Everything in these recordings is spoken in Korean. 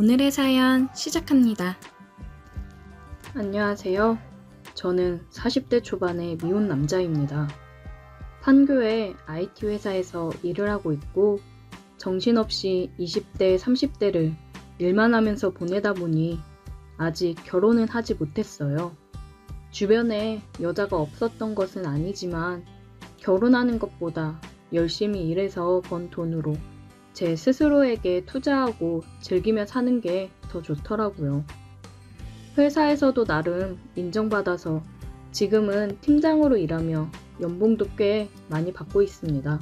오늘의 사연 시작합니다. 안녕하세요. 저는 40대 초반의 미혼 남자입니다. 판교의 IT 회사에서 일을 하고 있고 정신없이 20대, 30대를 일만 하면서 보내다 보니 아직 결혼은 하지 못했어요. 주변에 여자가 없었던 것은 아니지만 결혼하는 것보다 열심히 일해서 번 돈으로 제 스스로에게 투자하고 즐기며 사는 게 더 좋더라고요. 회사에서도 나름 인정받아서 지금은 팀장으로 일하며 연봉도 꽤 많이 받고 있습니다.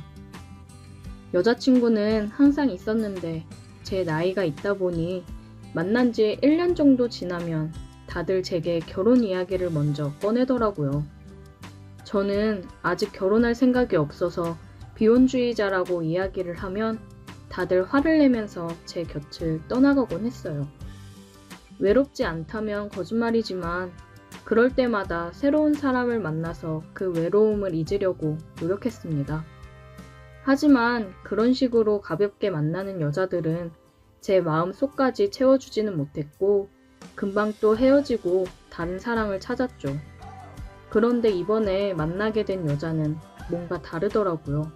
여자친구는 항상 있었는데 제 나이가 있다 보니 만난 지 1년 정도 지나면 다들 제게 결혼 이야기를 먼저 꺼내더라고요. 저는 아직 결혼할 생각이 없어서 비혼주의자라고 이야기를 하면 다들 화를 내면서 제 곁을 떠나가곤 했어요. 외롭지 않다면 거짓말이지만 그럴 때마다 새로운 사람을 만나서 그 외로움을 잊으려고 노력했습니다. 하지만 그런 식으로 가볍게 만나는 여자들은 제 마음 속까지 채워주지는 못했고 금방 또 헤어지고 다른 사랑을 찾았죠. 그런데 이번에 만나게 된 여자는 뭔가 다르더라고요.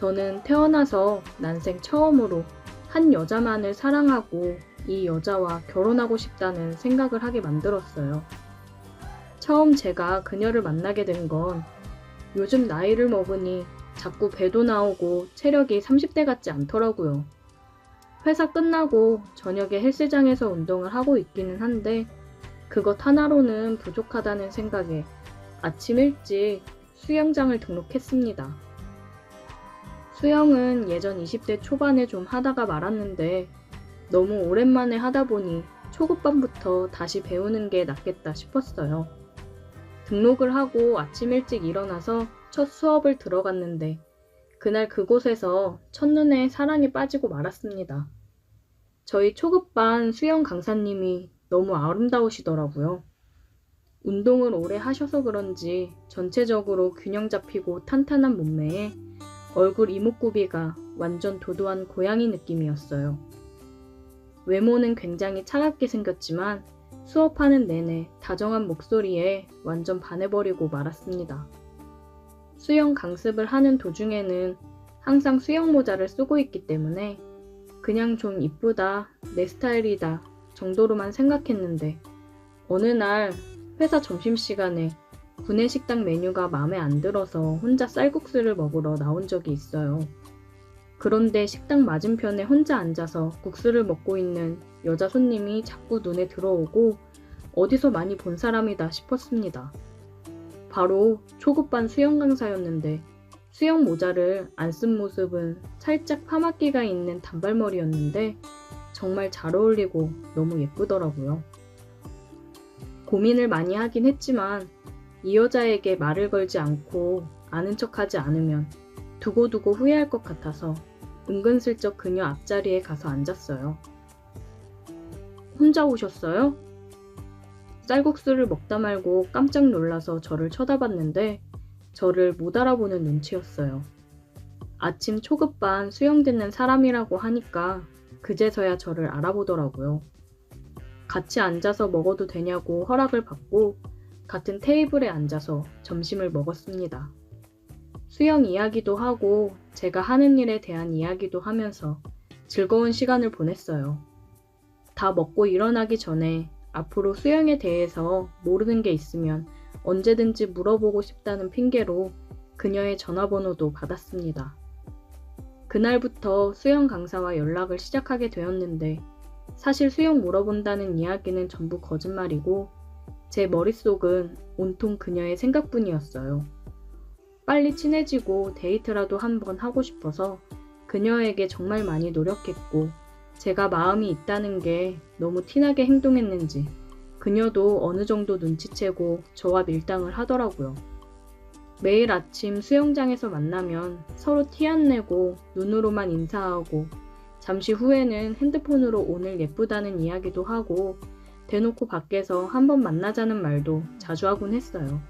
저는 태어나서 난생 처음으로 한 여자만을 사랑하고 이 여자와 결혼하고 싶다는 생각을 하게 만들었어요. 처음 제가 그녀를 만나게 된 건 요즘 나이를 먹으니 자꾸 배도 나오고 체력이 30대 같지 않더라고요. 회사 끝나고 저녁에 헬스장에서 운동을 하고 있기는 한데 그것 하나로는 부족하다는 생각에 아침 일찍 수영장을 등록했습니다. 수영은 예전 20대 초반에 좀 하다가 말았는데 너무 오랜만에 하다 보니 초급반부터 다시 배우는 게 낫겠다 싶었어요. 등록을 하고 아침 일찍 일어나서 첫 수업을 들어갔는데 그날 그곳에서 첫눈에 사랑에 빠지고 말았습니다. 저희 초급반 수영 강사님이 너무 아름다우시더라고요. 운동을 오래 하셔서 그런지 전체적으로 균형 잡히고 탄탄한 몸매에 얼굴 이목구비가 완전 도도한 고양이 느낌이었어요. 외모는 굉장히 차갑게 생겼지만 수업하는 내내 다정한 목소리에 완전 반해버리고 말았습니다. 수영 강습을 하는 도중에는 항상 수영 모자를 쓰고 있기 때문에 그냥 좀 이쁘다, 내 스타일이다 정도로만 생각했는데 어느 날 회사 점심시간에 구내식당 메뉴가 마음에 안 들어서 혼자 쌀국수를 먹으러 나온 적이 있어요. 그런데 식당 맞은편에 혼자 앉아서 국수를 먹고 있는 여자 손님이 자꾸 눈에 들어오고 어디서 많이 본 사람이다 싶었습니다. 바로 초급반 수영 강사였는데 수영 모자를 안 쓴 모습은 살짝 파마기가 있는 단발머리였는데 정말 잘 어울리고 너무 예쁘더라고요. 고민을 많이 하긴 했지만 이 여자에게 말을 걸지 않고 아는 척하지 않으면 두고두고 후회할 것 같아서 은근슬쩍 그녀 앞자리에 가서 앉았어요. 혼자 오셨어요? 쌀국수를 먹다 말고 깜짝 놀라서 저를 쳐다봤는데 저를 못 알아보는 눈치였어요. 아침 초급반 수영 듣는 사람이라고 하니까 그제서야 저를 알아보더라고요. 같이 앉아서 먹어도 되냐고 허락을 받고 같은 테이블에 앉아서 점심을 먹었습니다. 수영 이야기도 하고 제가 하는 일에 대한 이야기도 하면서 즐거운 시간을 보냈어요. 다 먹고 일어나기 전에 앞으로 수영에 대해서 모르는 게 있으면 언제든지 물어보고 싶다는 핑계로 그녀의 전화번호도 받았습니다. 그날부터 수영 강사와 연락을 시작하게 되었는데 사실 수영 물어본다는 이야기는 전부 거짓말이고 제 머릿속은 온통 그녀의 생각뿐이었어요. 빨리 친해지고 데이트라도 한번 하고 싶어서 그녀에게 정말 많이 노력했고 제가 마음이 있다는 게 너무 티나게 행동했는지 그녀도 어느 정도 눈치채고 저와 밀당을 하더라고요. 매일 아침 수영장에서 만나면 서로 티 안 내고 눈으로만 인사하고 잠시 후에는 핸드폰으로 오늘 예쁘다는 이야기도 하고 대놓고 밖에서 한번 만나자는 말도 자주 하곤 했어요.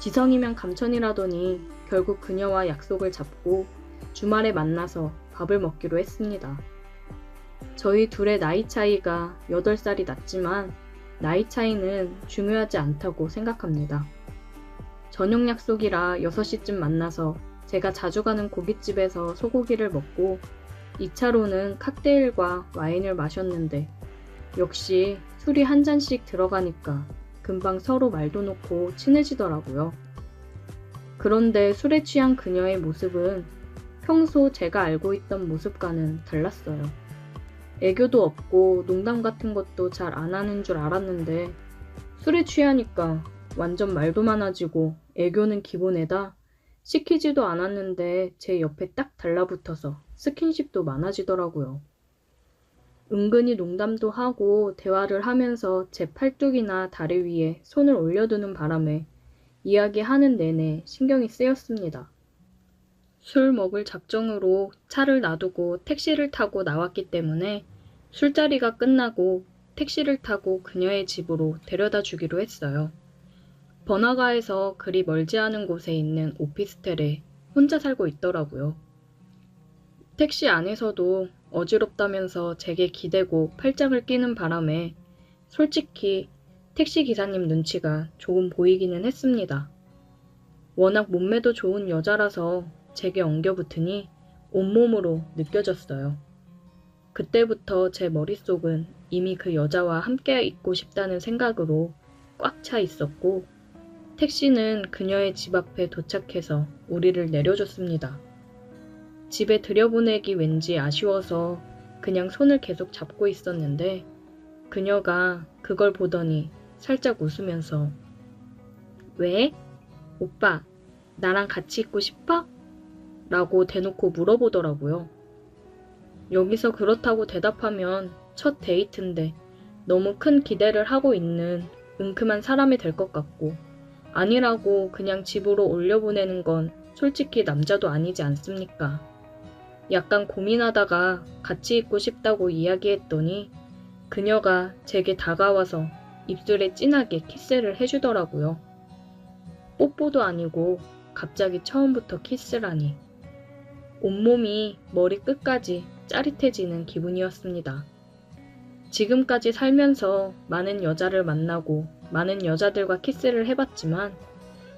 지성이면 감천이라더니 결국 그녀와 약속을 잡고 주말에 만나서 밥을 먹기로 했습니다. 저희 둘의 나이 차이가 8살이 났지만 나이 차이는 중요하지 않다고 생각합니다. 저녁 약속이라 6시쯤 만나서 제가 자주 가는 고깃집에서 소고기를 먹고 2차로는 칵테일과 와인을 마셨는데 역시 술이 한 잔씩 들어가니까 금방 서로 말도 놓고 친해지더라고요. 그런데 술에 취한 그녀의 모습은 평소 제가 알고 있던 모습과는 달랐어요. 애교도 없고 농담 같은 것도 잘 안 하는 줄 알았는데 술에 취하니까 완전 말도 많아지고 애교는 기본에다 시키지도 않았는데 제 옆에 딱 달라붙어서 스킨십도 많아지더라고요. 은근히 농담도 하고 대화를 하면서 제 팔뚝이나 다리 위에 손을 올려두는 바람에 이야기하는 내내 신경이 쓰였습니다. 술 먹을 작정으로 차를 놔두고 택시를 타고 나왔기 때문에 술자리가 끝나고 택시를 타고 그녀의 집으로 데려다 주기로 했어요. 번화가에서 그리 멀지 않은 곳에 있는 오피스텔에 혼자 살고 있더라고요. 택시 안에서도 어지럽다면서 제게 기대고 팔짱을 끼는 바람에 솔직히 택시 기사님 눈치가 조금 보이기는 했습니다. 워낙 몸매도 좋은 여자라서 제게 엉겨붙으니 온몸으로 느껴졌어요. 그때부터 제 머릿속은 이미 그 여자와 함께 있고 싶다는 생각으로 꽉 차 있었고 택시는 그녀의 집 앞에 도착해서 우리를 내려줬습니다. 집에 들여보내기 왠지 아쉬워서 그냥 손을 계속 잡고 있었는데 그녀가 그걸 보더니 살짝 웃으면서 왜? 오빠, 나랑 같이 있고 싶어? 라고 대놓고 물어보더라고요. 여기서 그렇다고 대답하면 첫 데이트인데 너무 큰 기대를 하고 있는 은큼한 사람이 될 것 같고 아니라고 그냥 집으로 올려보내는 건 솔직히 남자도 아니지 않습니까? 약간 고민하다가 같이 있고 싶다고 이야기했더니 그녀가 제게 다가와서 입술에 진하게 키스를 해주더라고요. 뽀뽀도 아니고 갑자기 처음부터 키스라니. 온몸이 머리 끝까지 짜릿해지는 기분이었습니다. 지금까지 살면서 많은 여자를 만나고 많은 여자들과 키스를 해봤지만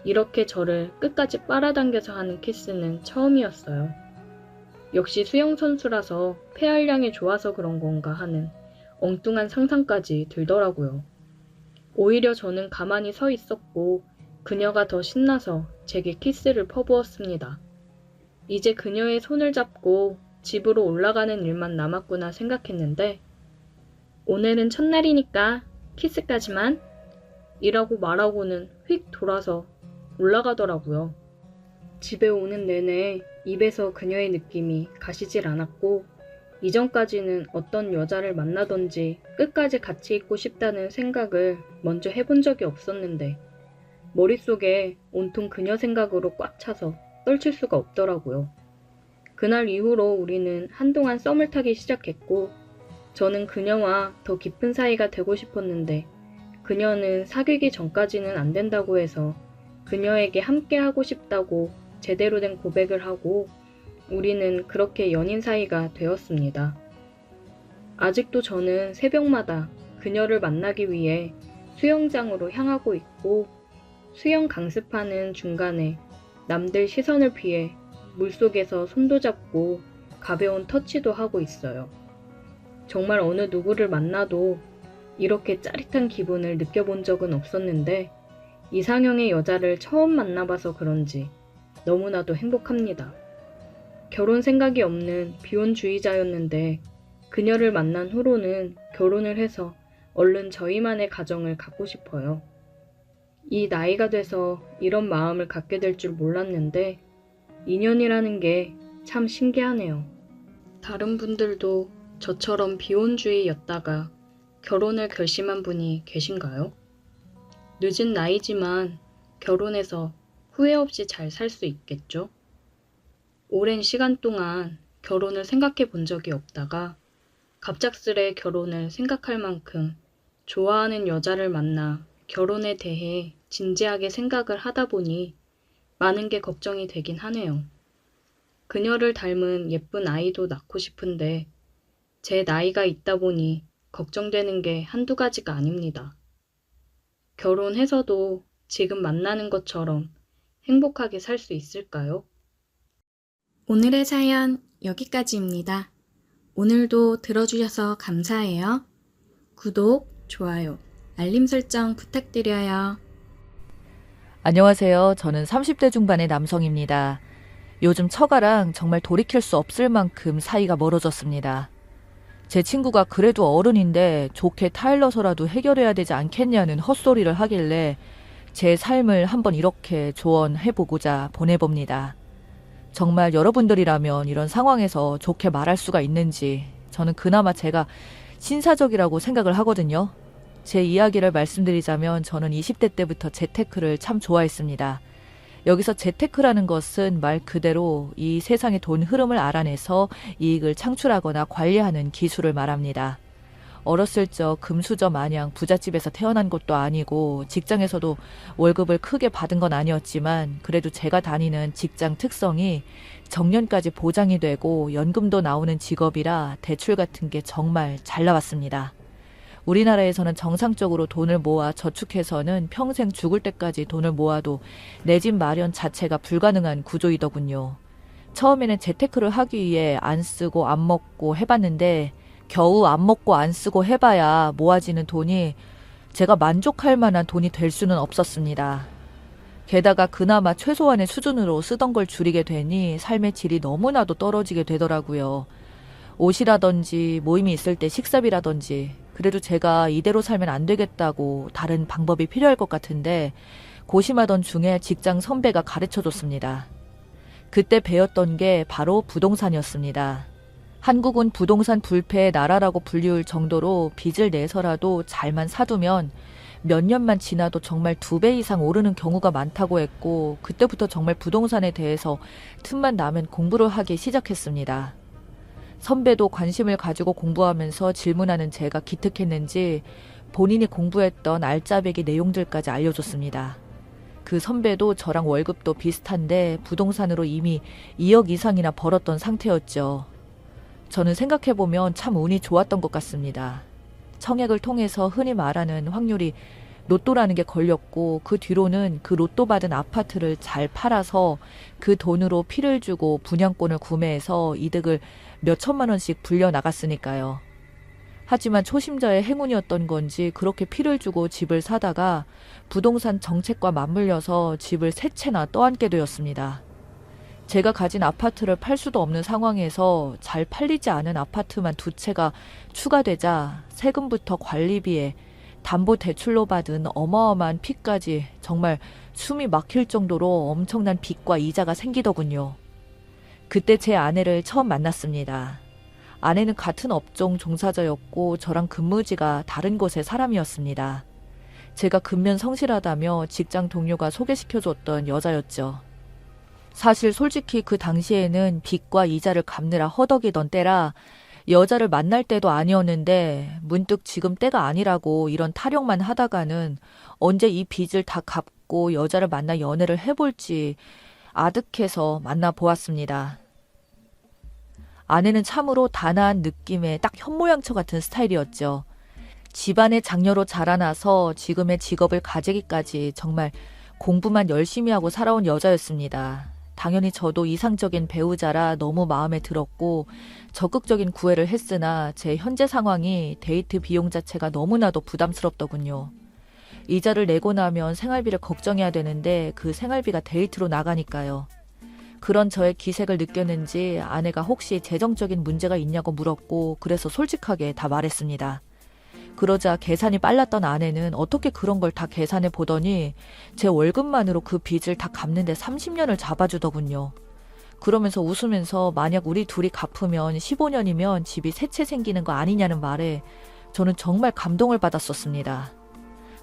이렇게 저를 끝까지 빨아당겨서 하는 키스는 처음이었어요. 역시 수영선수라서 폐활량이 좋아서 그런 건가 하는 엉뚱한 상상까지 들더라고요. 오히려 저는 가만히 서 있었고 그녀가 더 신나서 제게 키스를 퍼부었습니다. 이제 그녀의 손을 잡고 집으로 올라가는 일만 남았구나 생각했는데 오늘은 첫날이니까 키스까지만 이라고 말하고는 휙 돌아서 올라가더라고요. 집에 오는 내내 입에서 그녀의 느낌이 가시질 않았고 이전까지는 어떤 여자를 만나던지 끝까지 같이 있고 싶다는 생각을 먼저 해본 적이 없었는데 머릿속에 온통 그녀 생각으로 꽉 차서 떨칠 수가 없더라고요. 그날 이후로 우리는 한동안 썸을 타기 시작했고 저는 그녀와 더 깊은 사이가 되고 싶었는데 그녀는 사귀기 전까지는 안 된다고 해서 그녀에게 함께 하고 싶다고 제대로 된 고백을 하고 우리는 그렇게 연인 사이가 되었습니다. 아직도 저는 새벽마다 그녀를 만나기 위해 수영장으로 향하고 있고 수영 강습하는 중간에 남들 시선을 피해 물속에서 손도 잡고 가벼운 터치도 하고 있어요. 정말 어느 누구를 만나도 이렇게 짜릿한 기분을 느껴본 적은 없었는데 이상형의 여자를 처음 만나봐서 그런지 너무나도 행복합니다. 결혼 생각이 없는 비혼주의자였는데 그녀를 만난 후로는 결혼을 해서 얼른 저희만의 가정을 갖고 싶어요. 이 나이가 돼서 이런 마음을 갖게 될 줄 몰랐는데 인연이라는 게 참 신기하네요. 다른 분들도 저처럼 비혼주의였다가 결혼을 결심한 분이 계신가요? 늦은 나이지만 결혼해서 후회 없이 잘 살 수 있겠죠? 오랜 시간 동안 결혼을 생각해 본 적이 없다가 갑작스레 결혼을 생각할 만큼 좋아하는 여자를 만나 결혼에 대해 진지하게 생각을 하다 보니 많은 게 걱정이 되긴 하네요. 그녀를 닮은 예쁜 아이도 낳고 싶은데 제 나이가 있다 보니 걱정되는 게 한두 가지가 아닙니다. 결혼해서도 지금 만나는 것처럼 행복하게 살 수 있을까요? 오늘의 사연 여기까지입니다. 오늘도 들어주셔서 감사해요. 구독, 좋아요, 알림 설정 부탁드려요. 안녕하세요. 저는 30대 중반의 남성입니다. 요즘 처가랑 정말 돌이킬 수 없을 만큼 사이가 멀어졌습니다. 제 친구가 그래도 어른인데 좋게 타일러서라도 해결해야 되지 않겠냐는 헛소리를 하길래 제 삶을 한번 이렇게 조언해보고자 보내봅니다. 정말 여러분들이라면 이런 상황에서 좋게 말할 수가 있는지 저는 그나마 제가 신사적이라고 생각을 하거든요. 제 이야기를 말씀드리자면 저는 20대 때부터 재테크를 참 좋아했습니다. 여기서 재테크라는 것은 말 그대로 이 세상의 돈 흐름을 알아내서 이익을 창출하거나 관리하는 기술을 말합니다. 어렸을 적 금수저 마냥 부잣집에서 태어난 것도 아니고 직장에서도 월급을 크게 받은 건 아니었지만 그래도 제가 다니는 직장 특성이 정년까지 보장이 되고 연금도 나오는 직업이라 대출 같은 게 정말 잘 나왔습니다. 우리나라에서는 정상적으로 돈을 모아 저축해서는 평생 죽을 때까지 돈을 모아도 내 집 마련 자체가 불가능한 구조이더군요. 처음에는 재테크를 하기 위해 안 쓰고 안 먹고 해봤는데 겨우 안 먹고 안 쓰고 해봐야 모아지는 돈이 제가 만족할 만한 돈이 될 수는 없었습니다. 게다가 그나마 최소한의 수준으로 쓰던 걸 줄이게 되니 삶의 질이 너무나도 떨어지게 되더라고요. 옷이라든지 모임이 있을 때 식사비라든지 그래도 제가 이대로 살면 안 되겠다고 다른 방법이 필요할 것 같은데 고심하던 중에 직장 선배가 가르쳐줬습니다. 그때 배웠던 게 바로 부동산이었습니다. 한국은 부동산 불패의 나라라고 불리울 정도로 빚을 내서라도 잘만 사두면 몇 년만 지나도 정말 2배 이상 오르는 경우가 많다고 했고 그때부터 정말 부동산에 대해서 틈만 나면 공부를 하기 시작했습니다. 선배도 관심을 가지고 공부하면서 질문하는 제가 기특했는지 본인이 공부했던 알짜배기 내용들까지 알려줬습니다. 그 선배도 저랑 월급도 비슷한데 부동산으로 이미 2억 이상이나 벌었던 상태였죠. 저는 생각해보면 참 운이 좋았던 것 같습니다. 청약을 통해서 흔히 말하는 확률이 로또라는 게 걸렸고 그 뒤로는 그 로또 받은 아파트를 잘 팔아서 그 돈으로 피를 주고 분양권을 구매해서 이득을 몇 천만 원씩 불려나갔으니까요. 하지만 초심자의 행운이었던 건지 그렇게 피를 주고 집을 사다가 부동산 정책과 맞물려서 집을 3채나 떠안게 되었습니다. 제가 가진 아파트를 팔 수도 없는 상황에서 잘 팔리지 않은 아파트만 2채가 추가되자 세금부터 관리비에 담보대출로 받은 어마어마한 피까지 정말 숨이 막힐 정도로 엄청난 빚과 이자가 생기더군요. 그때 제 아내를 처음 만났습니다. 아내는 같은 업종 종사자였고 저랑 근무지가 다른 곳의 사람이었습니다. 제가 근면 성실하다며 직장 동료가 소개시켜줬던 여자였죠. 사실 솔직히 그 당시에는 빚과 이자를 갚느라 허덕이던 때라 여자를 만날 때도 아니었는데 문득 지금 때가 아니라고 이런 타령만 하다가는 언제 이 빚을 다 갚고 여자를 만나 연애를 해볼지 아득해서 만나보았습니다. 아내는 참으로 단아한 느낌의 딱 현모양처 같은 스타일이었죠. 집안의 장녀로 자라나서 지금의 직업을 가지기까지 정말 공부만 열심히 하고 살아온 여자였습니다. 당연히 저도 이상적인 배우자라 너무 마음에 들었고 적극적인 구애를 했으나 제 현재 상황이 데이트 비용 자체가 너무나도 부담스럽더군요. 이자를 내고 나면 생활비를 걱정해야 되는데 그 생활비가 데이트로 나가니까요. 그런 저의 기색을 느꼈는지 아내가 혹시 재정적인 문제가 있냐고 물었고 그래서 솔직하게 다 말했습니다. 그러자 계산이 빨랐던 아내는 어떻게 그런 걸 다 계산해 보더니 제 월급만으로 그 빚을 다 갚는데 30년을 잡아주더군요. 그러면서 웃으면서 만약 우리 둘이 갚으면 15년이면 집이 3채 생기는 거 아니냐는 말에 저는 정말 감동을 받았었습니다.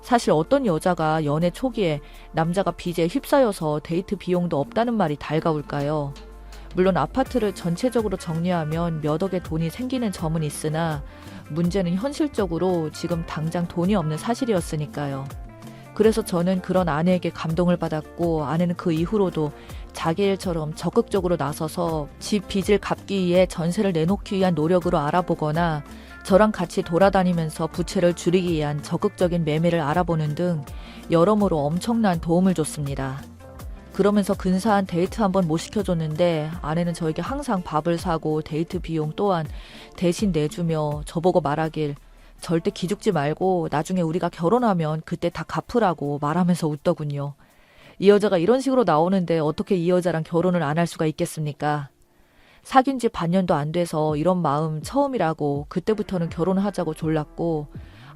사실 어떤 여자가 연애 초기에 남자가 빚에 휩싸여서 데이트 비용도 없다는 말이 달가울까요? 물론 아파트를 전체적으로 정리하면 몇 억의 돈이 생기는 점은 있으나 문제는 현실적으로 지금 당장 돈이 없는 사실이었으니까요. 그래서 저는 그런 아내에게 감동을 받았고 아내는 그 이후로도 자기 일처럼 적극적으로 나서서 집 빚을 갚기 위해 전세를 내놓기 위한 노력으로 알아보거나 저랑 같이 돌아다니면서 부채를 줄이기 위한 적극적인 매매를 알아보는 등 여러모로 엄청난 도움을 줬습니다. 그러면서 근사한 데이트 한번 못 시켜줬는데 아내는 저에게 항상 밥을 사고 데이트 비용 또한 대신 내주며 저보고 말하길 절대 기죽지 말고 나중에 우리가 결혼하면 그때 다 갚으라고 말하면서 웃더군요. 이 여자가 이런 식으로 나오는데 어떻게 이 여자랑 결혼을 안 할 수가 있겠습니까? 사귄 지 반년도 안 돼서 이런 마음 처음이라고 그때부터는 결혼하자고 졸랐고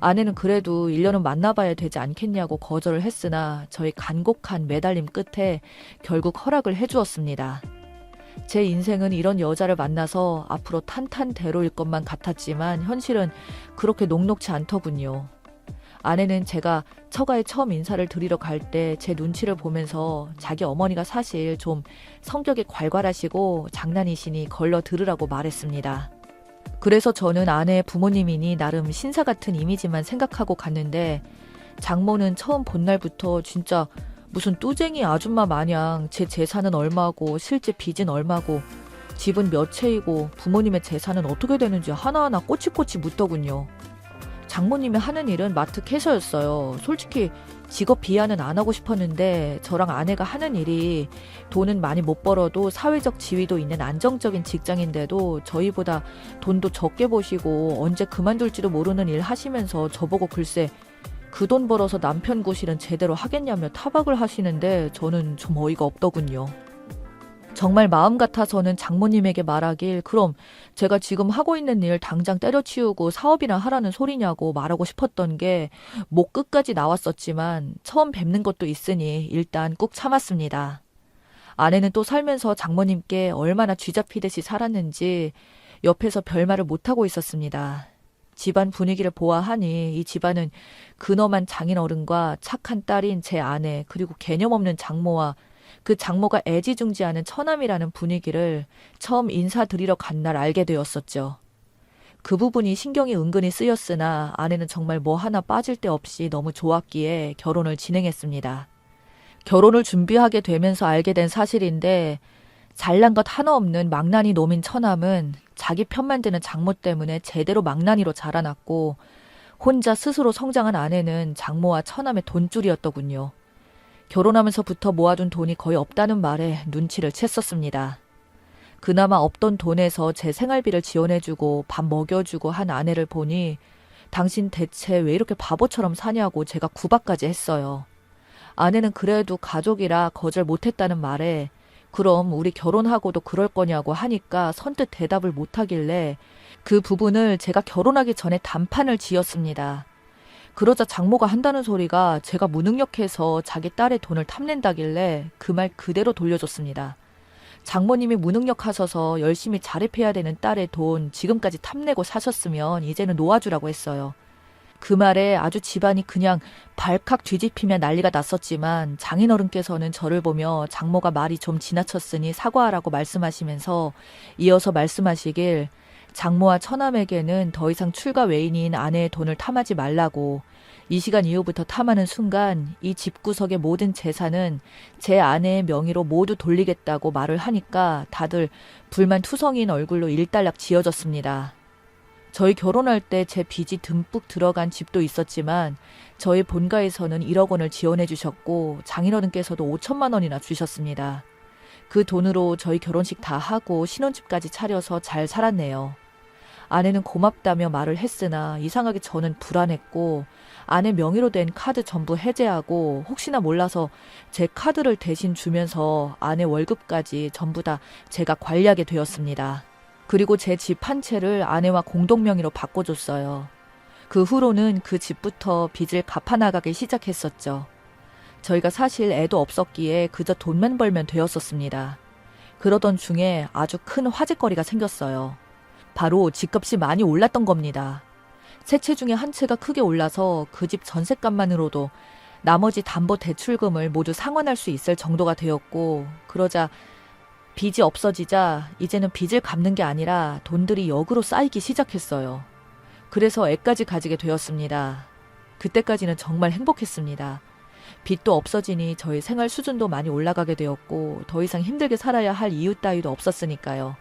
아내는 그래도 1년은 만나봐야 되지 않겠냐고 거절을 했으나 저희 간곡한 매달림 끝에 결국 허락을 해주었습니다. 제 인생은 이런 여자를 만나서 앞으로 탄탄대로일 것만 같았지만 현실은 그렇게 녹록지 않더군요. 아내는 제가 처가에 처음 인사를 드리러 갈 때 제 눈치를 보면서 자기 어머니가 사실 좀 성격이 괄괄하시고 장난이시니 걸러 들으라고 말했습니다. 그래서 저는 아내의 부모님이니 나름 신사 같은 이미지만 생각하고 갔는데 장모는 처음 본 날부터 진짜 무슨 뚜쟁이 아줌마 마냥 제 재산은 얼마고 실제 빚은 얼마고 집은 몇 채이고 부모님의 재산은 어떻게 되는지 하나하나 꼬치꼬치 묻더군요. 장모님이 하는 일은 마트 캐셔였어요. 솔직히 직업 비하는 안 하고 싶었는데 저랑 아내가 하는 일이 돈은 많이 못 벌어도 사회적 지위도 있는 안정적인 직장인데도 저희보다 돈도 적게 버시고 언제 그만둘지도 모르는 일 하시면서 저보고 글쎄 그 돈 벌어서 남편 구실은 제대로 하겠냐며 타박을 하시는데 저는 좀 어이가 없더군요. 정말 마음 같아서는 장모님에게 말하길 그럼 제가 지금 하고 있는 일 당장 때려치우고 사업이나 하라는 소리냐고 말하고 싶었던 게 목 끝까지 나왔었지만 처음 뵙는 것도 있으니 일단 꾹 참았습니다. 아내는 또 살면서 장모님께 얼마나 쥐잡히듯이 살았는지 옆에서 별말을 못하고 있었습니다. 집안 분위기를 보아하니 이 집안은 근엄한 장인어른과 착한 딸인 제 아내 그리고 개념 없는 장모와 그 장모가 애지중지하는 처남이라는 분위기를 처음 인사드리러 간 날 알게 되었었죠. 그 부분이 신경이 은근히 쓰였으나 아내는 정말 뭐 하나 빠질 데 없이 너무 좋았기에 결혼을 진행했습니다. 결혼을 준비하게 되면서 알게 된 사실인데 잘난 것 하나 없는 망나니 놈인 처남은 자기 편만 드는 장모 때문에 제대로 망나니로 자라났고 혼자 스스로 성장한 아내는 장모와 처남의 돈줄이었더군요. 결혼하면서부터 모아둔 돈이 거의 없다는 말에 눈치를 챘었습니다. 그나마 없던 돈에서 제 생활비를 지원해주고 밥 먹여주고 한 아내를 보니 당신 대체 왜 이렇게 바보처럼 사냐고 제가 구박까지 했어요. 아내는 그래도 가족이라 거절 못했다는 말에 그럼 우리 결혼하고도 그럴 거냐고 하니까 선뜻 대답을 못하길래 그 부분을 제가 결혼하기 전에 단판을 지었습니다. 그러자 장모가 한다는 소리가 제가 무능력해서 자기 딸의 돈을 탐낸다길래 그 말 그대로 돌려줬습니다. 장모님이 무능력하셔서 열심히 자립해야 되는 딸의 돈 지금까지 탐내고 사셨으면 이제는 놓아주라고 했어요. 그 말에 아주 집안이 그냥 발칵 뒤집히며 난리가 났었지만 장인어른께서는 저를 보며 장모가 말이 좀 지나쳤으니 사과하라고 말씀하시면서 이어서 말씀하시길 장모와 처남에게는 더 이상 출가 외인인 아내의 돈을 탐하지 말라고 이 시간 이후부터 탐하는 순간 이 집구석의 모든 재산은 제 아내의 명의로 모두 돌리겠다고 말을 하니까 다들 불만투성이인 얼굴로 일단락 지어졌습니다. 저희 결혼할 때 제 빚이 듬뿍 들어간 집도 있었지만 저희 본가에서는 1억 원을 지원해 주셨고 장인어른께서도 5천만 원이나 주셨습니다. 그 돈으로 저희 결혼식 다 하고 신혼집까지 차려서 잘 살았네요. 아내는 고맙다며 말을 했으나 이상하게 저는 불안했고 아내 명의로 된 카드 전부 해제하고 혹시나 몰라서 제 카드를 대신 주면서 아내 월급까지 전부 다 제가 관리하게 되었습니다. 그리고 제 집 한 채를 아내와 공동명의로 바꿔줬어요. 그 후로는 그 집부터 빚을 갚아나가기 시작했었죠. 저희가 사실 애도 없었기에 그저 돈만 벌면 되었었습니다. 그러던 중에 아주 큰 화제거리가 생겼어요. 바로 집값이 많이 올랐던 겁니다. 세 채 중에 한 채가 크게 올라서 그 집 전셋값만으로도 나머지 담보대출금을 모두 상환할 수 있을 정도가 되었고 그러자 빚이 없어지자 이제는 빚을 갚는 게 아니라 돈들이 역으로 쌓이기 시작했어요. 그래서 애까지 가지게 되었습니다. 그때까지는 정말 행복했습니다. 빚도 없어지니 저희 생활 수준도 많이 올라가게 되었고 더 이상 힘들게 살아야 할 이유 따위도 없었으니까요.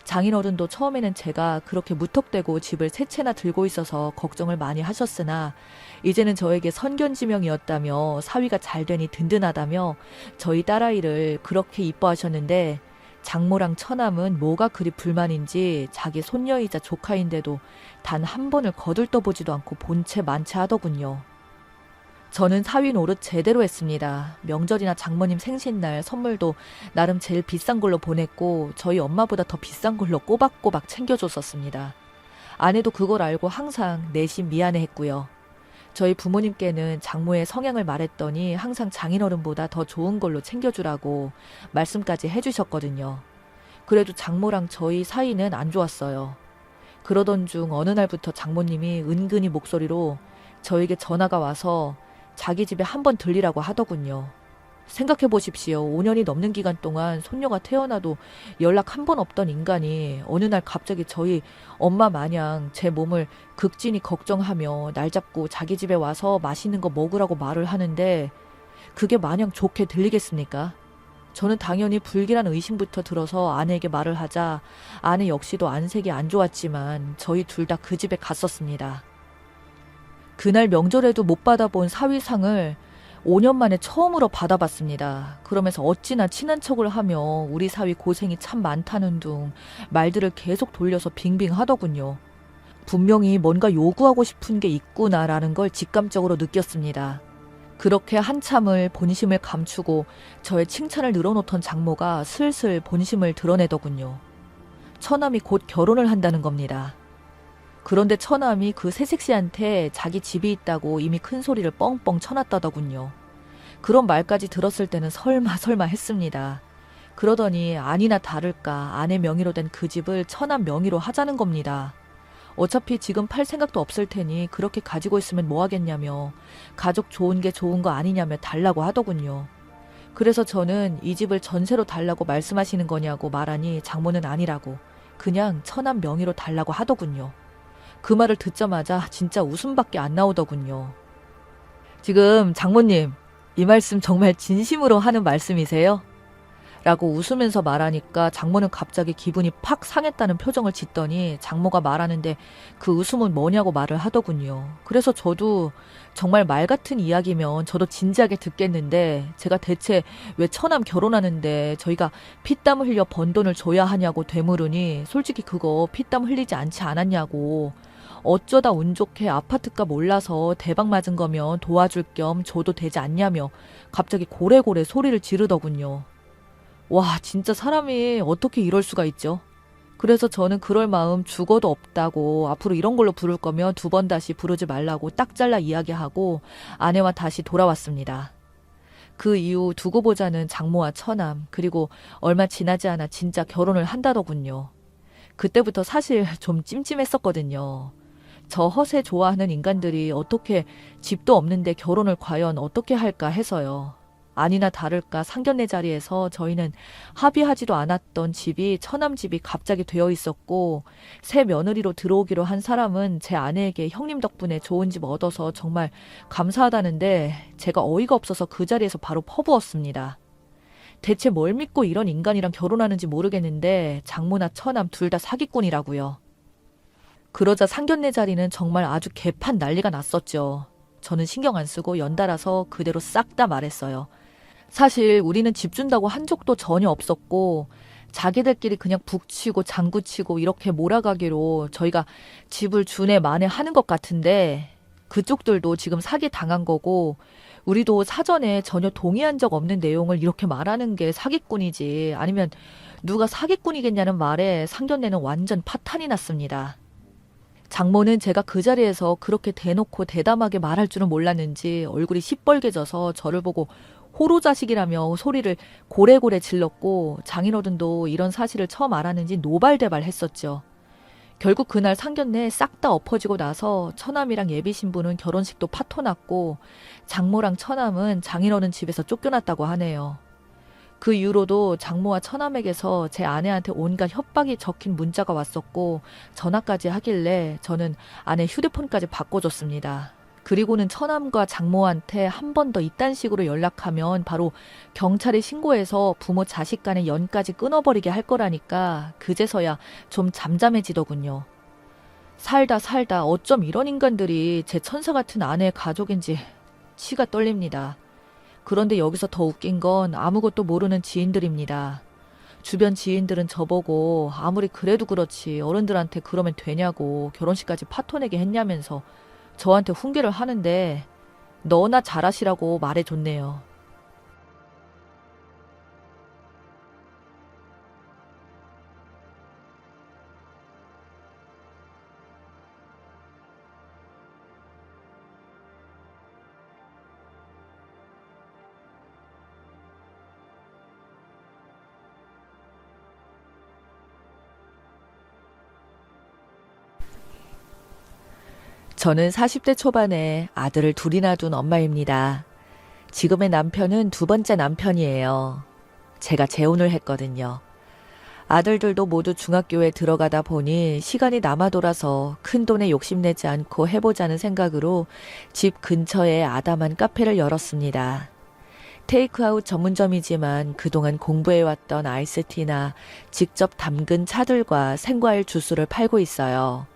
장인어른도 처음에는 제가 그렇게 무턱대고 집을 세 채나 들고 있어서 걱정을 많이 하셨으나 이제는 저에게 선견지명이었다며 사위가 잘 되니 든든하다며 저희 딸아이를 그렇게 이뻐하셨는데 장모랑 처남은 뭐가 그리 불만인지 자기 손녀이자 조카인데도 단 한 번을 거들떠보지도 않고 본체 만체 하더군요. 저는 사위 노릇 제대로 했습니다. 명절이나 장모님 생신날 선물도 나름 제일 비싼 걸로 보냈고 저희 엄마보다 더 비싼 걸로 꼬박꼬박 챙겨줬었습니다. 아내도 그걸 알고 항상 내심 미안해했고요. 저희 부모님께는 장모의 성향을 말했더니 항상 장인어른보다 더 좋은 걸로 챙겨주라고 말씀까지 해주셨거든요. 그래도 장모랑 저희 사이는 안 좋았어요. 그러던 중 어느 날부터 장모님이 은근히 목소리로 저에게 전화가 와서 자기 집에 한번 들리라고 하더군요. 생각해 보십시오. 5년이 넘는 기간 동안 손녀가 태어나도 연락 한 번 없던 인간이 어느 날 갑자기 저희 엄마 마냥 제 몸을 극진히 걱정하며 날 잡고 자기 집에 와서 맛있는 거 먹으라고 말을 하는데 그게 마냥 좋게 들리겠습니까? 저는 당연히 불길한 의심부터 들어서 아내에게 말을 하자 아내 역시도 안색이 안 좋았지만 저희 둘 다 그 집에 갔었습니다. 그날 명절에도 못 받아본 사위상을 5년 만에 처음으로 받아봤습니다. 그러면서 어찌나 친한 척을 하며 우리 사위 고생이 참 많다는 둥 말들을 계속 돌려서 빙빙 하더군요. 분명히 뭔가 요구하고 싶은 게 있구나라는 걸 직감적으로 느꼈습니다. 그렇게 한참을 본심을 감추고 저의 칭찬을 늘어놓던 장모가 슬슬 본심을 드러내더군요. 처남이 곧 결혼을 한다는 겁니다. 그런데 처남이 그 새색시한테 자기 집이 있다고 이미 큰 소리를 뻥뻥 쳐놨다더군요. 그런 말까지 들었을 때는 설마 했습니다. 그러더니 아니나 다를까 아내 명의로 된 그 집을 처남 명의로 하자는 겁니다. 어차피 지금 팔 생각도 없을 테니 그렇게 가지고 있으면 뭐 하겠냐며 가족 좋은 게 좋은 거 아니냐며 달라고 하더군요. 그래서 저는 이 집을 전세로 달라고 말씀하시는 거냐고 말하니 장모는 아니라고 그냥 처남 명의로 달라고 하더군요. 그 말을 듣자마자 진짜 웃음밖에 안 나오더군요. 지금 장모님, 이 말씀 정말 진심으로 하는 말씀이세요? 라고 웃으면서 말하니까 장모는 갑자기 기분이 팍 상했다는 표정을 짓더니 장모가 말하는데 그 웃음은 뭐냐고 말을 하더군요. 그래서 저도 정말 말 같은 이야기면 저도 진지하게 듣겠는데 제가 대체 왜 처남 결혼하는데 저희가 피땀 흘려 번 돈을 줘야 하냐고 되물으니 솔직히 그거 피땀 흘리지 않지 않았냐고 어쩌다 운 좋게 아파트값 올라서 대박 맞은 거면 도와줄 겸 줘도 되지 않냐며 갑자기 고래고래 소리를 지르더군요. 와, 진짜 사람이 어떻게 이럴 수가 있죠? 그래서 저는 그럴 마음 죽어도 없다고 앞으로 이런 걸로 부를 거면 2번 다시 부르지 말라고 딱 잘라 이야기하고 아내와 다시 돌아왔습니다. 그 이후 두고 보자는 장모와 처남 그리고 얼마 지나지 않아 진짜 결혼을 한다더군요. 그때부터 사실 좀 찜찜했었거든요. 저 허세 좋아하는 인간들이 어떻게 집도 없는데 결혼을 과연 어떻게 할까 해서요. 아니나 다를까 상견례 자리에서 저희는 합의하지도 않았던 집이 처남 집이 갑자기 되어 있었고 새 며느리로 들어오기로 한 사람은 제 아내에게 형님 덕분에 좋은 집 얻어서 정말 감사하다는데 제가 어이가 없어서 그 자리에서 바로 퍼부었습니다. 대체 뭘 믿고 이런 인간이랑 결혼하는지 모르겠는데 장모나 처남 둘 다 사기꾼이라고요. 그러자 상견례 자리는 정말 아주 개판 난리가 났었죠. 저는 신경 안 쓰고 연달아서 그대로 싹 다 말했어요. 사실 우리는 집 준다고 한 적도 전혀 없었고 자기들끼리 그냥 북치고 장구치고 이렇게 몰아가기로 저희가 집을 준에 만에 하는 것 같은데 그쪽들도 지금 사기 당한 거고 우리도 사전에 전혀 동의한 적 없는 내용을 이렇게 말하는 게 사기꾼이지 아니면 누가 사기꾼이겠냐는 말에 상견례는 완전 파탄이 났습니다. 장모는 제가 그 자리에서 그렇게 대놓고 대담하게 말할 줄은 몰랐는지 얼굴이 시뻘개져서 저를 보고 호로자식이라며 소리를 고래고래 질렀고 장인어른도 이런 사실을 처음 알았는지 노발대발했었죠. 결국 그날 상견례 싹 다 엎어지고 나서 처남이랑 예비신부는 결혼식도 파토났고 장모랑 처남은 장인어른 집에서 쫓겨났다고 하네요. 그 이후로도 장모와 처남에게서 제 아내한테 온갖 협박이 적힌 문자가 왔었고 전화까지 하길래 저는 아내 휴대폰까지 바꿔줬습니다. 그리고는 처남과 장모한테 한 번 더 이딴 식으로 연락하면 바로 경찰에 신고해서 부모 자식 간의 연까지 끊어버리게 할 거라니까 그제서야 좀 잠잠해지더군요. 살다 어쩜 이런 인간들이 제 천사 같은 아내의 가족인지 치가 떨립니다. 그런데 여기서 더 웃긴 건 아무것도 모르는 지인들입니다. 주변 지인들은 저보고 아무리 그래도 그렇지 어른들한테 그러면 되냐고 결혼식까지 파토내게 했냐면서 저한테 훈계를 하는데 너나 잘하시라고 말해줬네요. 저는 40대 초반에 아들을 둘이나 둔 엄마입니다. 지금의 남편은 두 번째 남편이에요. 제가 재혼을 했거든요. 아들들도 모두 중학교에 들어가다 보니 시간이 남아 돌아서 큰돈에 욕심내지 않고 해보자는 생각으로 집 근처에 아담한 카페를 열었습니다. 테이크아웃 전문점이지만 그동안 공부해왔던 아이스티나 직접 담근 차들과 생과일 주스를 팔고 있어요.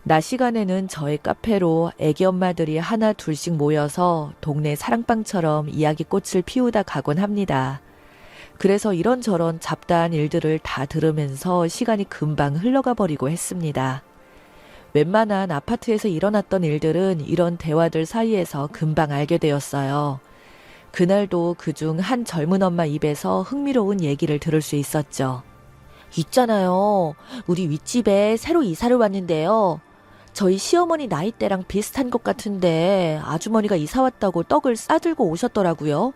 낮 시간에는 저희 카페로 애기 엄마들이 하나 둘씩 모여서 동네 사랑방처럼 이야기꽃을 피우다 가곤 합니다. 그래서 이런저런 잡다한 일들을 다 들으면서 시간이 금방 흘러가 버리고 했습니다. 웬만한 아파트에서 일어났던 일들은 이런 대화들 사이에서 금방 알게 되었어요. 그날도 그중 한 젊은 엄마 입에서 흥미로운 얘기를 들을 수 있었죠. 있잖아요. 우리 윗집에 새로 이사를 왔는데요. 저희 시어머니 나이대랑 비슷한 것 같은데 아주머니가 이사 왔다고 떡을 싸들고 오셨더라고요.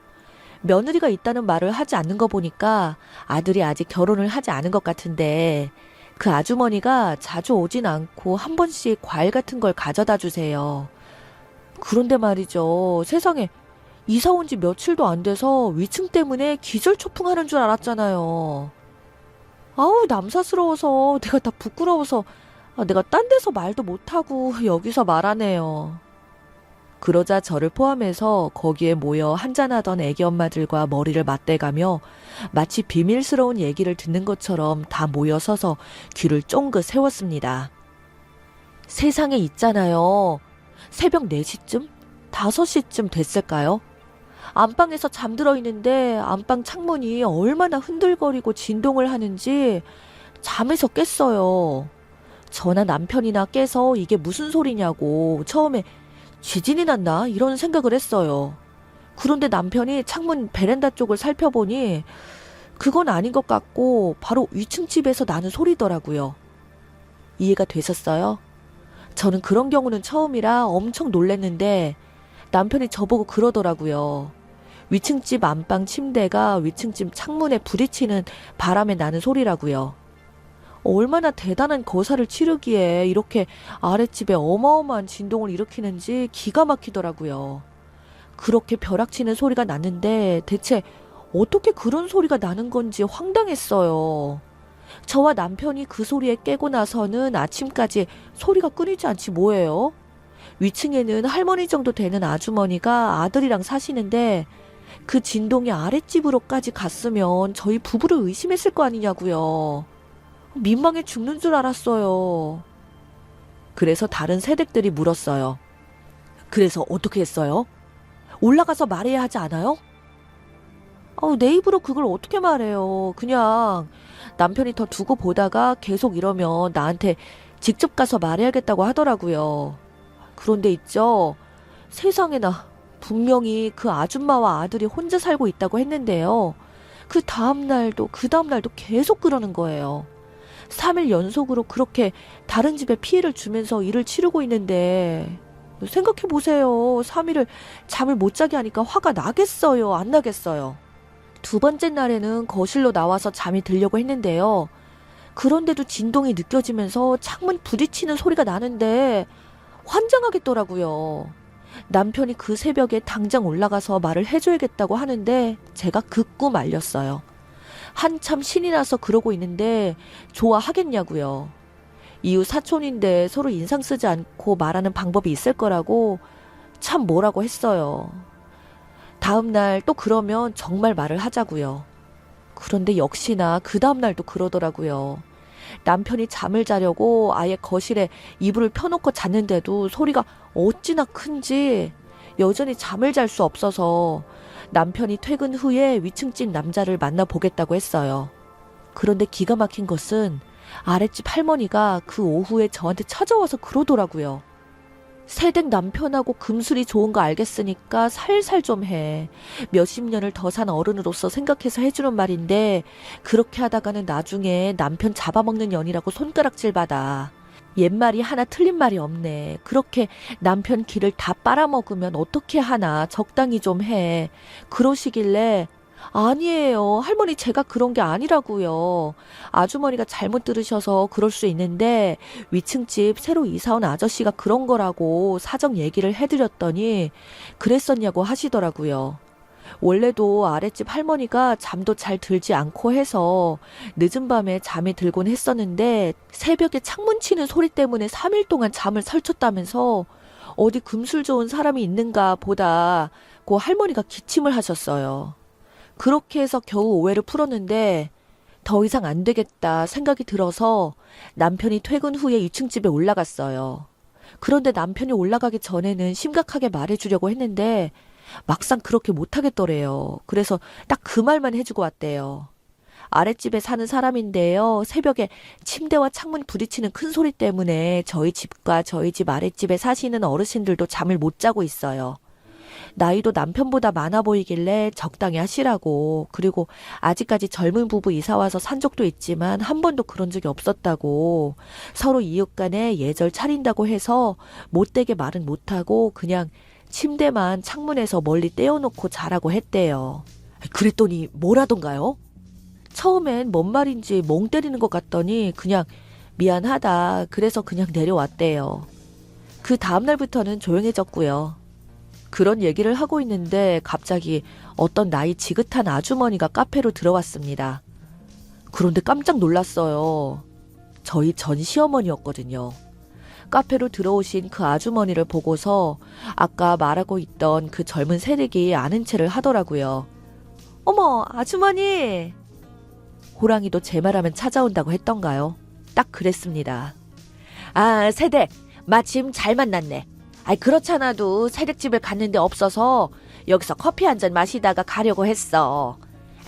며느리가 있다는 말을 하지 않는 거 보니까 아들이 아직 결혼을 하지 않은 것 같은데 그 아주머니가 자주 오진 않고 한 번씩 과일 같은 걸 가져다 주세요. 그런데 말이죠. 세상에 이사 온 지 며칠도 안 돼서 위층 때문에 기절초풍하는 줄 알았잖아요. 아우 남사스러워서 내가 다 부끄러워서 내가 딴 데서 말도 못하고 여기서 말하네요. 그러자 저를 포함해서 거기에 모여 한잔하던 애기 엄마들과 머리를 맞대가며 마치 비밀스러운 얘기를 듣는 것처럼 다 모여 서서 귀를 쫑긋 세웠습니다. 세상에 있잖아요. 새벽 4시쯤? 5시쯤 됐을까요? 안방에서 잠들어 있는데 안방 창문이 얼마나 흔들거리고 진동을 하는지 잠에서 깼어요. 저나 남편이나 깨서 이게 무슨 소리냐고 처음에 지진이 났나 이런 생각을 했어요. 그런데 남편이 창문 베란다 쪽을 살펴보니 그건 아닌 것 같고 바로 위층 집에서 나는 소리더라고요. 이해가 되셨어요? 저는 그런 경우는 처음이라 엄청 놀랐는데 남편이 저보고 그러더라고요. 위층 집 안방 침대가 위층 집 창문에 부딪히는 바람에 나는 소리라고요. 얼마나 대단한 거사를 치르기에 이렇게 아랫집에 어마어마한 진동을 일으키는지 기가 막히더라고요. 그렇게 벼락치는 소리가 났는데 대체 어떻게 그런 소리가 나는 건지 황당했어요. 저와 남편이 그 소리에 깨고 나서는 아침까지 소리가 끊이지 않지 뭐예요. 위층에는 할머니 정도 되는 아주머니가 아들이랑 사시는데 그 진동이 아랫집으로까지 갔으면 저희 부부를 의심했을 거 아니냐고요. 민망해 죽는 줄 알았어요. 그래서 다른 새댁들이 물었어요. 그래서 어떻게 했어요? 올라가서 말해야 하지 않아요? 내 입으로 그걸 어떻게 말해요. 그냥 남편이 더 두고 보다가 계속 이러면 나한테 직접 가서 말해야겠다고 하더라고요. 그런데 있죠. 세상에나 분명히 그 아줌마와 아들이 혼자 살고 있다고 했는데요. 그 다음날도 계속 그러는 거예요. 3일 연속으로 그렇게 다른 집에 피해를 주면서 일을 치르고 있는데 생각해보세요. 3일을 잠을 못 자게 하니까 화가 나겠어요? 안 나겠어요? 두 번째 날에는 거실로 나와서 잠이 들려고 했는데요. 그런데도 진동이 느껴지면서 창문 부딪히는 소리가 나는데 환장하겠더라고요. 남편이 그 새벽에 당장 올라가서 말을 해줘야겠다고 하는데 제가 극구 말렸어요. 한참 신이 나서 그러고 있는데 좋아하겠냐고요. 이웃 사촌인데 서로 인상 쓰지 않고 말하는 방법이 있을 거라고 참 뭐라고 했어요. 다음날 또 그러면 정말 말을 하자고요. 그런데 역시나 그 다음날도 그러더라고요. 남편이 잠을 자려고 아예 거실에 이불을 펴놓고 잤는데도 소리가 어찌나 큰지 여전히 잠을 잘 수 없어서 남편이 퇴근 후에 위층집 남자를 만나보겠다고 했어요. 그런데 기가 막힌 것은 아랫집 할머니가 그 오후에 저한테 찾아와서 그러더라고요. 새댁 남편하고 금술이 좋은 거 알겠으니까 살살 좀 해. 몇십 년을 더 산 어른으로서 생각해서 해주는 말인데 그렇게 하다가는 나중에 남편 잡아먹는 년이라고 손가락질 받아. 옛말이 하나 틀린 말이 없네. 그렇게 남편 기를 다 빨아먹으면 어떻게 하나. 적당히 좀 해. 그러시길래 아니에요. 할머니 제가 그런 게 아니라고요. 아주머니가 잘못 들으셔서 그럴 수 있는데 위층집 새로 이사 온 아저씨가 그런 거라고 사정 얘기를 해드렸더니 그랬었냐고 하시더라고요. 원래도 아랫집 할머니가 잠도 잘 들지 않고 해서 늦은 밤에 잠이 들곤 했었는데 새벽에 창문 치는 소리 때문에 3일 동안 잠을 설쳤다면서 어디 금술 좋은 사람이 있는가 보다고 할머니가 기침을 하셨어요. 그렇게 해서 겨우 오해를 풀었는데 더 이상 안 되겠다 생각이 들어서 남편이 퇴근 후에 2층 집에 올라갔어요. 그런데 남편이 올라가기 전에는 심각하게 말해주려고 했는데 막상 그렇게 못하겠더래요. 그래서 딱 그 말만 해주고 왔대요. 아랫집에 사는 사람인데요. 새벽에 침대와 창문 부딪히는 큰 소리 때문에 저희 집과 저희 집 아랫집에 사시는 어르신들도 잠을 못 자고 있어요. 나이도 남편보다 많아 보이길래 적당히 하시라고. 그리고 아직까지 젊은 부부 이사 와서 산 적도 있지만 한 번도 그런 적이 없었다고. 서로 이웃 간에 예절 차린다고 해서 못되게 말은 못하고 그냥 침대만 창문에서 멀리 떼어놓고 자라고 했대요. 그랬더니 뭐라던가요? 처음엔 뭔 말인지 멍 때리는 것 같더니 그냥 미안하다. 그래서 그냥 내려왔대요. 그 다음날부터는 조용해졌고요. 그런 얘기를 하고 있는데 갑자기 어떤 나이 지긋한 아주머니가 카페로 들어왔습니다. 그런데 깜짝 놀랐어요. 저희 전 시어머니였거든요. 카페로 들어오신 그 아주머니를 보고서 아까 말하고 있던 그 젊은 새댁이 아는 체를 하더라고요. 어머, 아주머니! 호랑이도 제 말하면 찾아온다고 했던가요? 딱 그랬습니다. 아, 새댁, 마침 잘 만났네. 아이, 그렇잖아도 새댁집을 갔는데 없어서 여기서 커피 한 잔 마시다가 가려고 했어.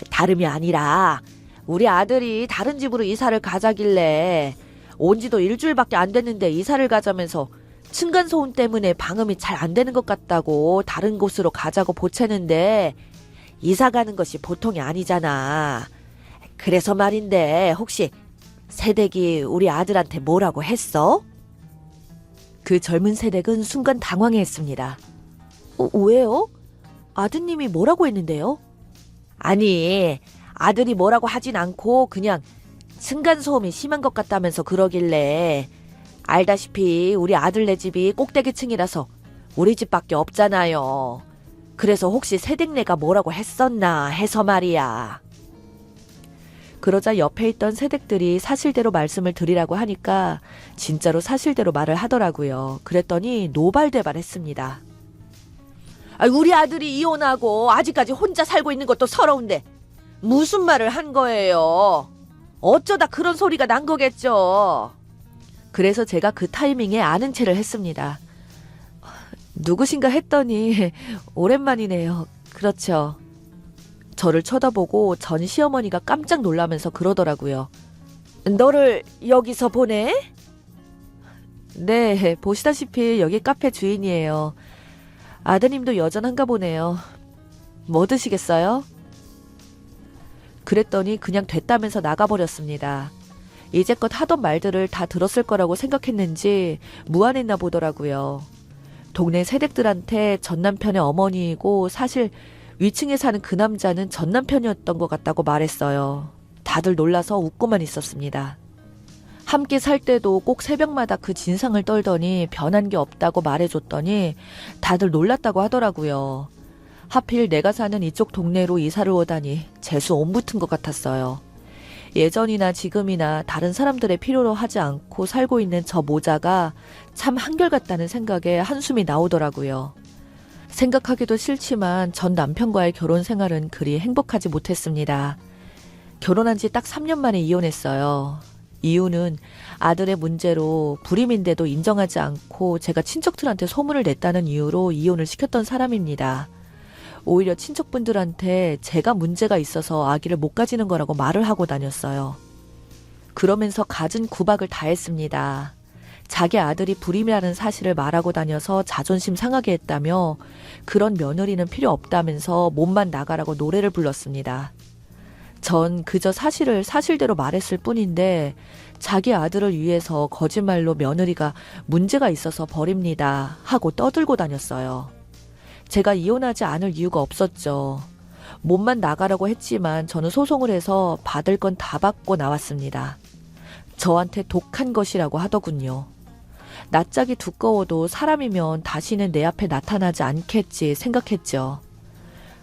다름이 아니라 우리 아들이 다른 집으로 이사를 가자길래 온 지도 일주일밖에 안 됐는데 이사를 가자면서 층간소음 때문에 방음이 잘 안 되는 것 같다고 다른 곳으로 가자고 보채는데 이사 가는 것이 보통이 아니잖아. 그래서 말인데 혹시 새댁이 우리 아들한테 뭐라고 했어? 그 젊은 새댁은 순간 당황해했습니다. 왜요? 아드님이 뭐라고 했는데요? 아니, 아들이 뭐라고 하진 않고 그냥 층간소음이 심한 것 같다면서 그러길래 알다시피 우리 아들네 집이 꼭대기층이라서 우리 집밖에 없잖아요. 그래서 혹시 새댁네가 뭐라고 했었나 해서 말이야. 그러자 옆에 있던 새댁들이 사실대로 말씀을 드리라고 하니까 진짜로 사실대로 말을 하더라고요. 그랬더니 노발대발했습니다. 우리 아들이 이혼하고 아직까지 혼자 살고 있는 것도 서러운데 무슨 말을 한 거예요? 어쩌다 그런 소리가 난 거겠죠. 그래서 제가 그 타이밍에 아는 체를 했습니다. 누구신가 했더니 오랜만이네요. 그렇죠. 저를 쳐다보고 전 시어머니가 깜짝 놀라면서 그러더라고요. 너를 여기서 보내? 네, 보시다시피 여기 카페 주인이에요. 아드님도 여전한가 보네요. 뭐 드시겠어요? 그랬더니 그냥 됐다면서 나가버렸습니다. 이제껏 하던 말들을 다 들었을 거라고 생각했는지 무안했나 보더라고요. 동네 새댁들한테 전 남편의 어머니이고 사실 위층에 사는 그 남자는 전 남편이었던 것 같다고 말했어요. 다들 놀라서 웃고만 있었습니다. 함께 살 때도 꼭 새벽마다 그 진상을 떨더니 변한 게 없다고 말해줬더니 다들 놀랐다고 하더라고요. 하필 내가 사는 이쪽 동네로 이사를 오다니 재수 온 붙은 것 같았어요. 예전이나 지금이나 다른 사람들의 필요로 하지 않고 살고 있는 저 모자가 참 한결같다는 생각에 한숨이 나오더라고요. 생각하기도 싫지만 전 남편과의 결혼 생활은 그리 행복하지 못했습니다. 결혼한 지 딱 3년 만에 이혼했어요. 이유는 아들의 문제로 불임인데도 인정하지 않고 제가 친척들한테 소문을 냈다는 이유로 이혼을 시켰던 사람입니다. 오히려 친척분들한테 제가 문제가 있어서 아기를 못 가지는 거라고 말을 하고 다녔어요. 그러면서 갖은 구박을 다 했습니다. 자기 아들이 불임이라는 사실을 말하고 다녀서 자존심 상하게 했다며 그런 며느리는 필요 없다면서 몸만 나가라고 노래를 불렀습니다. 전 그저 사실을 사실대로 말했을 뿐인데 자기 아들을 위해서 거짓말로 며느리가 문제가 있어서 버립니다 하고 떠들고 다녔어요. 제가 이혼하지 않을 이유가 없었죠. 몸만 나가라고 했지만 저는 소송을 해서 받을 건 다 받고 나왔습니다. 저한테 독한 것이라고 하더군요. 낯짝이 두꺼워도 사람이면 다시는 내 앞에 나타나지 않겠지 생각했죠.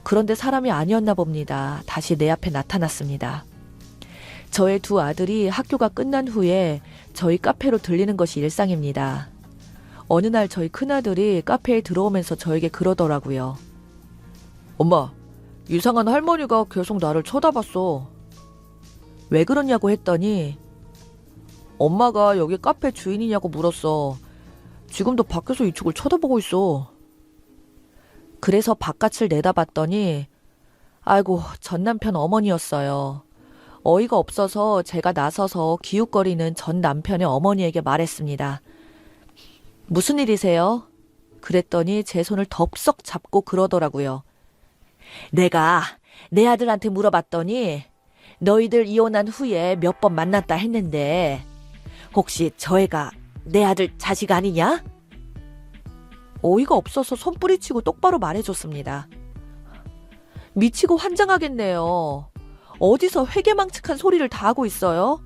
그런데 사람이 아니었나 봅니다. 다시 내 앞에 나타났습니다. 저의 두 아들이 학교가 끝난 후에 저희 카페로 들리는 것이 일상입니다. 어느 날 저희 큰아들이 카페에 들어오면서 저에게 그러더라고요. 엄마, 이상한 할머니가 계속 나를 쳐다봤어. 왜 그러냐고 했더니 엄마가 여기 카페 주인이냐고 물었어. 지금도 밖에서 이쪽을 쳐다보고 있어. 그래서 바깥을 내다봤더니 아이고, 전 남편 어머니였어요. 어이가 없어서 제가 나서서 기웃거리는 전 남편의 어머니에게 말했습니다. 무슨 일이세요? 그랬더니 제 손을 덥석 잡고 그러더라고요. 내가 내 아들한테 물어봤더니 너희들 이혼한 후에 몇 번 만났다 했는데 혹시 저 애가 내 아들 자식 아니냐? 어이가 없어서 손뿌리치고 똑바로 말해줬습니다. 미치고 환장하겠네요. 어디서 회개망측한 소리를 다 하고 있어요?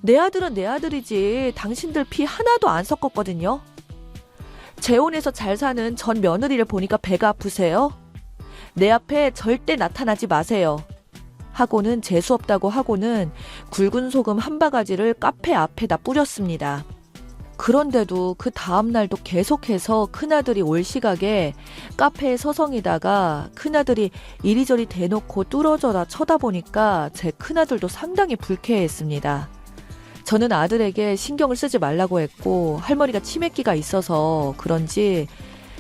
내 아들은 내 아들이지 당신들 피 하나도 안 섞었거든요. 재혼해서 잘 사는 전 며느리를 보니까 배가 아프세요? 내 앞에 절대 나타나지 마세요. 하고는 재수없다고 하고는 굵은 소금 한 바가지를 카페 앞에다 뿌렸습니다. 그런데도 그 다음날도 계속해서 큰아들이 올 시각에 카페에 서성이다가 큰아들이 이리저리 대놓고 뚫어져라 쳐다보니까 제 큰아들도 상당히 불쾌했습니다. 저는 아들에게 신경을 쓰지 말라고 했고 할머니가 치매기가 있어서 그런지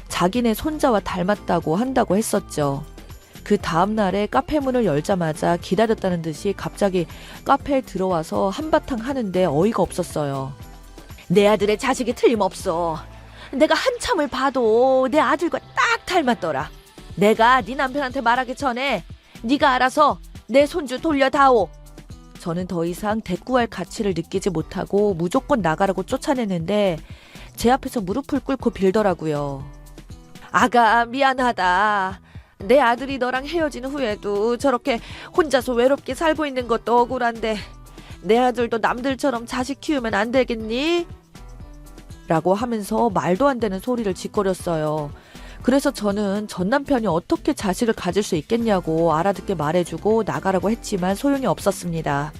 자기네 손자와 닮았다고 한다고 했었죠. 그 다음날에 카페 문을 열자마자 기다렸다는 듯이 갑자기 카페에 들어와서 한바탕 하는데 어이가 없었어요. 내 아들의 자식이 틀림없어. 내가 한참을 봐도 내 아들과 딱 닮았더라. 내가 네 남편한테 말하기 전에 네가 알아서 내 손주 돌려다오. 저는 더 이상 대꾸할 가치를 느끼지 못하고 무조건 나가라고 쫓아내는데 제 앞에서 무릎을 꿇고 빌더라고요. 아가, 미안하다. 내 아들이 너랑 헤어진 후에도 저렇게 혼자서 외롭게 살고 있는 것도 억울한데 내 아들도 남들처럼 자식 키우면 안 되겠니? 라고 하면서 말도 안 되는 소리를 짓거렸어요. 그래서 저는 전 남편이 어떻게 자식을 가질 수 있겠냐고 알아듣게 말해주고 나가라고 했지만 소용이 없었습니다.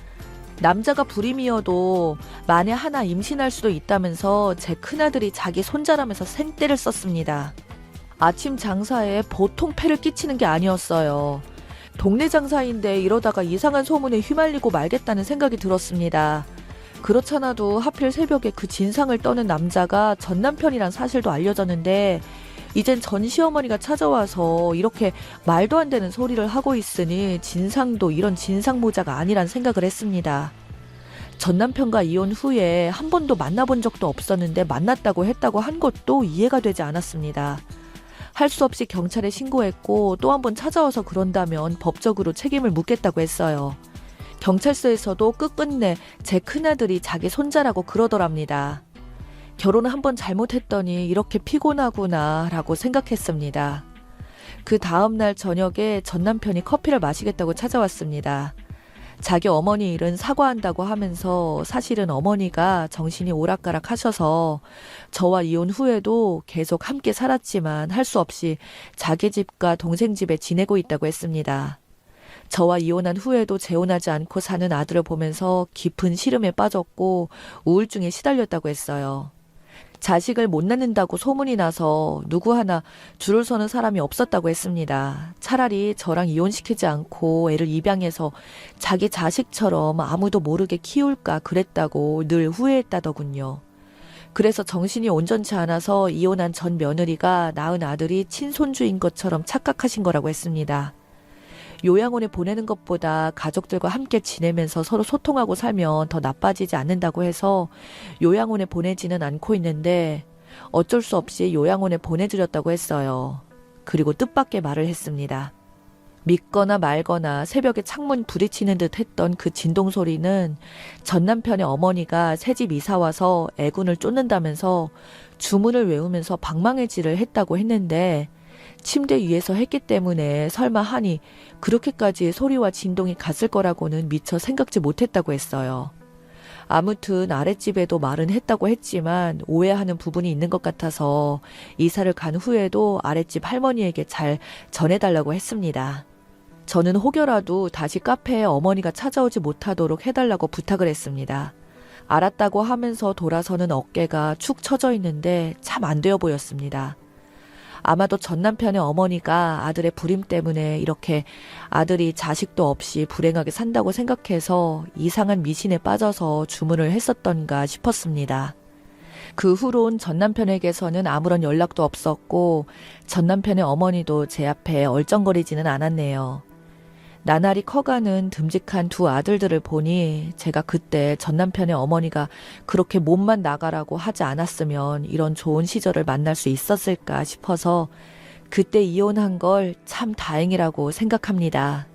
남자가 불임이어도 만에 하나 임신할 수도 있다면서 제 큰아들이 자기 손자라면서 생떼를 썼습니다. 아침 장사에 보통 폐를 끼치는 게 아니었어요. 동네 장사인데 이러다가 이상한 소문에 휘말리고 말겠다는 생각이 들었습니다. 그렇잖아도 하필 새벽에 그 진상을 떠는 남자가 전 남편이란 사실도 알려졌는데 이젠 전 시어머니가 찾아와서 이렇게 말도 안 되는 소리를 하고 있으니 진상도 이런 진상 모자가 아니란 생각을 했습니다. 전 남편과 이혼 후에 한 번도 만나본 적도 없었는데 만났다고 했다고 한 것도 이해가 되지 않았습니다. 할 수 없이 경찰에 신고했고 또 한 번 찾아와서 그런다면 법적으로 책임을 묻겠다고 했어요. 경찰서에서도 끝끝내 제 큰아들이 자기 손자라고 그러더랍니다. 결혼을 한 번 잘못했더니 이렇게 피곤하구나 라고 생각했습니다. 그 다음날 저녁에 전 남편이 커피를 마시겠다고 찾아왔습니다. 자기 어머니 일은 사과한다고 하면서 사실은 어머니가 정신이 오락가락 하셔서 저와 이혼 후에도 계속 함께 살았지만 할 수 없이 자기 집과 동생 집에 지내고 있다고 했습니다. 저와 이혼한 후에도 재혼하지 않고 사는 아들을 보면서 깊은 시름에 빠졌고 우울증에 시달렸다고 했어요. 자식을 못 낳는다고 소문이 나서 누구 하나 줄을 서는 사람이 없었다고 했습니다. 차라리 저랑 이혼시키지 않고 애를 입양해서 자기 자식처럼 아무도 모르게 키울까 그랬다고 늘 후회했다더군요. 그래서 정신이 온전치 않아서 이혼한 전 며느리가 낳은 아들이 친손주인 것처럼 착각하신 거라고 했습니다. 요양원에 보내는 것보다 가족들과 함께 지내면서 서로 소통하고 살면 더 나빠지지 않는다고 해서 요양원에 보내지는 않고 있는데 어쩔 수 없이 요양원에 보내드렸다고 했어요. 그리고 뜻밖의 말을 했습니다. 믿거나 말거나 새벽에 창문 부딪히는 듯 했던 그 진동 소리는 전 남편의 어머니가 새집 이사 와서 애군을 쫓는다면서 주문을 외우면서 방망이질을 했다고 했는데 침대 위에서 했기 때문에 설마 하니 그렇게까지 소리와 진동이 갔을 거라고는 미처 생각지 못했다고 했어요. 아무튼 아랫집에도 말은 했다고 했지만 오해하는 부분이 있는 것 같아서 이사를 간 후에도 아랫집 할머니에게 잘 전해달라고 했습니다. 저는 혹여라도 다시 카페에 어머니가 찾아오지 못하도록 해달라고 부탁을 했습니다. 알았다고 하면서 돌아서는 어깨가 축 처져 있는데 참 안 되어 보였습니다. 아마도 전 남편의 어머니가 아들의 불임 때문에 이렇게 아들이 자식도 없이 불행하게 산다고 생각해서 이상한 미신에 빠져서 주문을 했었던가 싶었습니다. 그 후론 전 남편에게서는 아무런 연락도 없었고 전 남편의 어머니도 제 앞에 얼쩡거리지는 않았네요. 나날이 커가는 듬직한 두 아들들을 보니 제가 그때 전 남편의 어머니가 그렇게 몸만 나가라고 하지 않았으면 이런 좋은 시절을 만날 수 있었을까 싶어서 그때 이혼한 걸 참 다행이라고 생각합니다.